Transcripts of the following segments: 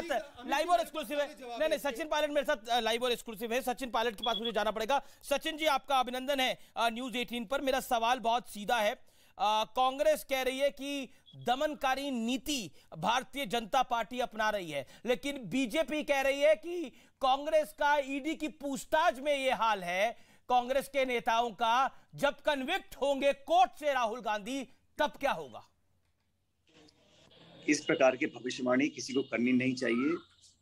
साथ लाइव और एक्सक्लूसिव है। नहीं नहीं, सचिन पायलट मेरे साथ लाइव और एक्सक्लूसिव है। सचिन पायलट के पास मुझे जाना पड़ेगा। सचिन जी, आपका अभिनंदन है न्यूज 18 पर। मेरा सवाल बहुत सीधा है। कांग्रेस कह रही है कि दमनकारी नीति भारतीय जनता पार्टी अपना रही है, लेकिन बीजेपी कह रही है कि कांग्रेस का ईडी की पूछताछ में यह हाल है कांग्रेस के नेताओं का, जब कन्विक्ट होंगे कोर्ट से राहुल गांधी तब क्या होगा? इस प्रकार की भविष्यवाणी किसी को करनी नहीं चाहिए।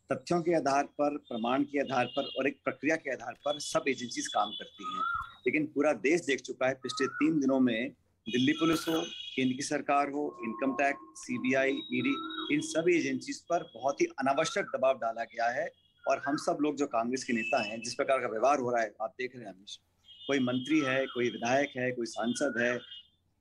तथ्यों के आधार पर, प्रमाण के आधार पर और एक प्रक्रिया के आधार पर सब एजेंसीज काम करती हैं। लेकिन पूरा देश देख चुका है पिछले 3 दिनों में, दिल्ली पुलिस हो, केंद्र की सरकार हो, इनकम टैक्स, सीबीआई, ईडी, इन सभी एजेंसीज पर बहुत ही अनावश्यक दबाव डाला गया है। और हम सब लोग जो कांग्रेस के नेता हैं, जिस प्रकार का व्यवहार हो रहा है आप देख रहे हैं हमेशा, कोई मंत्री है, कोई विधायक है, कोई सांसद है,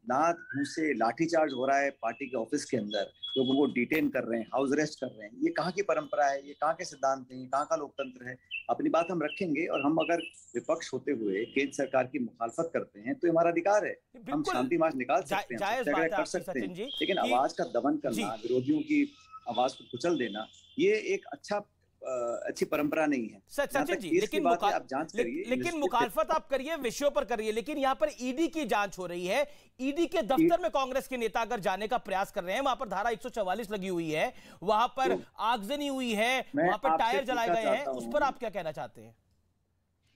नाथ मुंह से लाठीचार्ज हो रहा है पार्टी के ऑफिस के अंदर, लोगों को डिटेन कर रहे हैं, हाउस अरेस्ट कर रहे हैं। ये कहाँ की परंपरा है? ये कहाँ के सिद्धांत हैं? ये कहाँ का लोकतंत्र है? अपनी बात हम रखेंगे, और हम अगर विपक्ष होते हुए केंद्र सरकार की मुखालफत करते हैं तो हमारा अधिकार है, हम शांति मार्च निकाल सकते हैं, सत्याग्रह कर सकते हैं। लेकिन आवाज का दमन करना, विरोधियों की आवाज को कुचल देना, ये एक अच्छी परंपरा नहीं है सचिन जी। लेकिन मुखालफत आप करिए, विषयों पर करिए, लेकिन यहां पर ईडी की जांच हो रही है। ईडी के दफ्तर में कांग्रेस के नेता अगर जाने का प्रयास कर रहे हैं, वहां पर धारा 144 लगी हुई है, वहां पर आगजनी हुई है, वहां पर टायर जलाए गए हैं, उस पर आप क्या कहना चाहते हैं?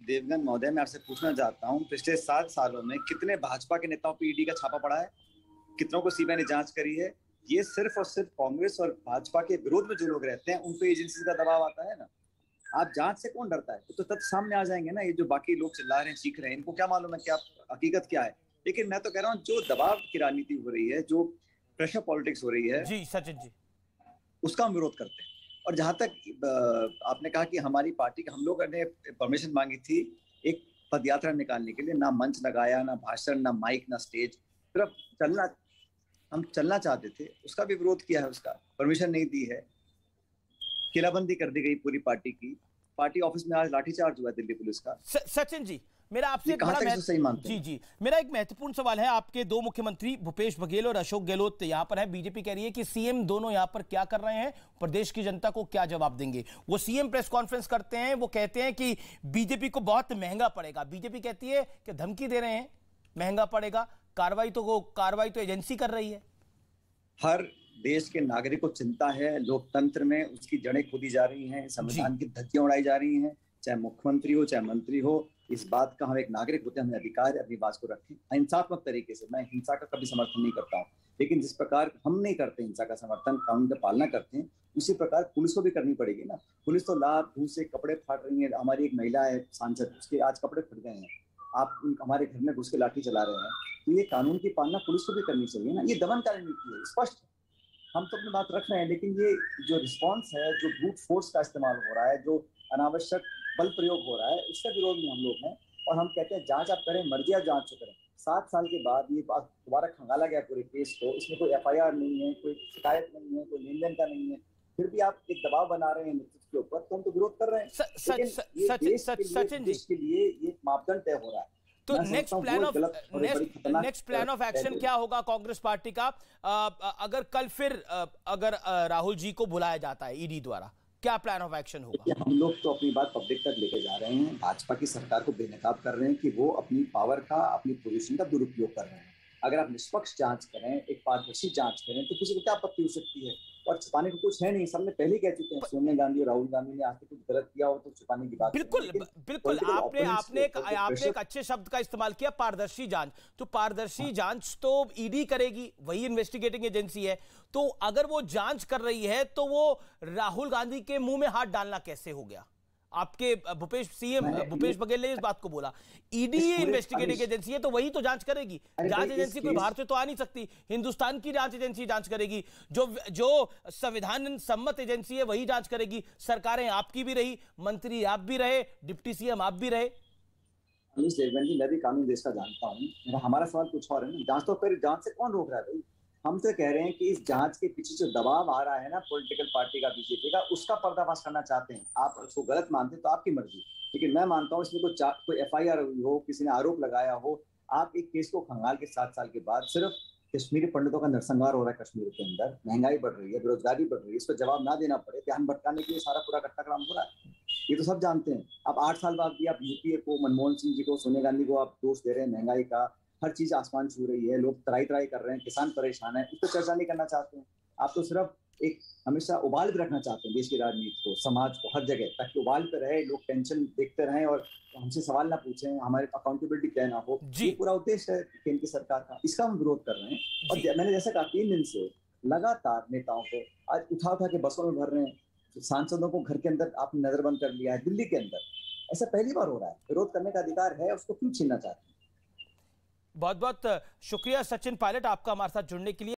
देवगन महोदय, मैं आपसे पूछना चाहता हूं, पिछले 7 सालों में कितने भाजपा के नेताओं पर ईडी का छापा पड़ा है? कितनों को सीबीआई ने जांच करी है? ये सिर्फ और सिर्फ कांग्रेस और भाजपा के विरोध में जो लोग रहते हैं उन पे एजेंसी का दबाव आता है ना। आप जांच से कौन डरता है? तो तथ्य सामने आ जाएंगे ना। ये जो बाकी लोग चिल्ला रहे हैं, चीख रहे हैं, इनको क्या मालूम है क्या हकीकत क्या है? लेकिन मैं तो कह रहा हूँ, जो दबाव की राजनीति हो रही है, जो प्रेशर पॉलिटिक्स हो रही है, जी सचिन जी, उसका हम विरोध करते हैं। और जहां तक आपने कहा कि हमारी पार्टी के हम लोग ने परमिशन मांगी थी एक पद यात्रा निकालने के लिए, ना मंच लगाया, ना भाषण, ना माइक, ना स्टेज, सिर्फ हम चलना चाहते थे, उसका भी विरोध किया है, उसका परमिशन नहीं दी है, किलाबंदी कर दी गई पूरी पार्टी की। पार्टी ऑफिस में आज लाठीचार्ज हुआ दिल्ली पुलिस का। सचिन जी, मेरा आपसे मेरा एक महत्वपूर्ण सवाल है। आपके 2 मुख्यमंत्री भूपेश बघेल और अशोक गहलोत यहां पर है। बीजेपी कह रही है कि सीएम दोनों यहां पर क्या कर रहे हैं, प्रदेश की जनता को क्या जवाब देंगे? वो सीएम प्रेस कॉन्फ्रेंस करते हैं, वो कहते हैं कि बीजेपी को बहुत महंगा पड़ेगा। बीजेपी कहती है कि धमकी दे रहे हैं, महंगा पड़ेगा, कार्रवाई तो एजेंसी कर रही है। हर देश के नागरिक को चिंता है, लोकतंत्र में उसकी जड़ें खोदी जा रही हैं, संविधान की धज्जियां उड़ाई जा रही हैं, चाहे मुख्यमंत्री हो, चाहे मंत्री हो। इस बात का हम एक नागरिक होते हैं, हमें अधिकार है अपनी बात को रखें हिंसात्मक तरीके से। मैं हिंसा का कभी समर्थन नहीं करता हूँ, लेकिन जिस प्रकार हम नहीं करते हिंसा का समर्थन, कानून का पालना करते हैं, उसी प्रकार पुलिस को भी करनी पड़ेगी ना। पुलिस तो लात धूल से कपड़े फाड़ रही है। हमारी एक महिला है सांसद, उसके आज कपड़े फट गए हैं, आप हमारे घर में घुस के लाठी चला रहे हैं। तो ये कानून की पालना पुलिस को भी करनी चाहिए ना। ये दमनकारी नीति है, स्पष्ट। हम तो अपनी बात रख रहे हैं, लेकिन ये जो रिस्पांस है, जो ब्रूट फोर्स का इस्तेमाल हो रहा है, जो अनावश्यक बल प्रयोग हो रहा है, इसके विरोध में हम लोग हैं। और हम कहते हैं जांच आप करें, मर्जी आप जांच करें। 7 साल के बाद ये बात दोबारा खंगाला गया पूरे केस को, इसमें कोई FIR नहीं है, कोई शिकायत नहीं है, कोई लेन देन का नहीं है, फिर भी आप एक दबाव बना रहे हैं नेतृत्व के ऊपर, तो हम तो विरोध कर रहे हैं। सचिन जी, के लिए ये मापदंड तय हो रहा है। तो नेक्स्ट प्लान ऑफ एक्शन क्या होगा कांग्रेस पार्टी का? अगर कल फिर अगर राहुल जी को बुलाया जाता है ईडी द्वारा, क्या प्लान ऑफ एक्शन होगा? हम लोग तो अपनी बात पब्लिक तक लेके जा रहे हैं। भाजपा की सरकार को बेनकाब कर रहे हैं कि वो अपनी पावर का, अपनी पोजीशन का दुरुपयोग कर रहे हैं। अगर आप निष्पक्ष जांच करें, एक पारदर्शी जांच करें, तो किसी को क्या आपत्ति हो सकती है? और छिपाने को कुछ है नहीं, सबने पहले ही कह चुके हैं। सोनिया गांधी और राहुल गांधी ने आज तक कुछ गलत किया हो तो छिपाने की बात बिल्कुल आपने एक अच्छे शब्द का इस्तेमाल किया, पारदर्शी जांच। तो पारदर्शी जांच तो ईडी करेगी, वही इन्वेस्टिगेटिंग एजेंसी है। तो अगर वो जांच कर रही है तो वो राहुल गांधी के मुंह में हाथ डालना कैसे हो गया? आपके भूपेश बघेल ने इस बात को बोला, ईडी इन्वेस्टिगेटिंग एजेंसी है तो वही तो जांच करेगी। जांच एजेंसी कोई बाहर से तो आ नहीं सकती, हिंदुस्तान की जांच एजेंसी जांच करेगी। जो संविधान सम्मत एजेंसी है वही जांच करेगी। सरकारें आपकी भी रही, मंत्री आप भी रहे, डिप्टी सीएम आप भी रहे। मैं भी कानून देश का जानता हूँ। हमारा सवाल कुछ और है ना। जांच तो फिर जांच से कौन रोक रहा है भाई? हम तो कह रहे हैं कि इस जांच के पीछे जो दबाव आ रहा है ना पॉलिटिकल पार्टी का, बीजेपी का, उसका पर्दाफाश करना चाहते हैं। आप उसको गलत मानते हैं तो आपकी मर्जी, लेकिन मैं मानता हूँ इसमें कोई FIR हुई हो, किसी ने आरोप लगाया हो। आप एक केस को खंगाल के 7 साल के बाद सिर्फ कश्मीरी पंडितों का नरसंहार हो रहा है कश्मीर के अंदर, महंगाई बढ़ रही है, बेरोजगारी बढ़ रही है, इस पर जवाब ना देना पड़े, ध्यान भटकाने के लिए सारा पूरा घटनाक्रम हो रहा है, ये तो सब जानते हैं। अब 8 साल बाद भी आप यूपीए को, मनमोहन सिंह जी को, सोनिया गांधी को आप दोष दे रहे हैं महंगाई का, हर चीज आसमान छू रही है, लोग त्राई त्राई कर रहे हैं, किसान परेशान है, उस पर चर्चा नहीं करना चाहते हैं। आप तो सिर्फ एक हमेशा उबाल पे रखना चाहते हैं देश की राजनीति को, समाज को, हर जगह, ताकि उबाल पे रहे, लोग टेंशन देखते रहें और हमसे सवाल ना पूछें, हमारे अकाउंटेबिलिटी तय ना हो। ये पूरा उद्देश्य है केंद्र की सरकार का, इसका हम विरोध कर रहे हैं। और मैंने जैसा कहा 3 दिन से लगातार नेताओं को आज उठा उठा के बसों में भर रहे हैं, सांसदों को घर के अंदर आपने नजरबंद कर लिया है, दिल्ली के अंदर ऐसा पहली बार हो रहा है। विरोध करने का अधिकार है, उसको क्यों छीनना चाहते हैं? बहुत बहुत शुक्रिया सचिन पायलट आपका हमारे साथ जुड़ने के लिए।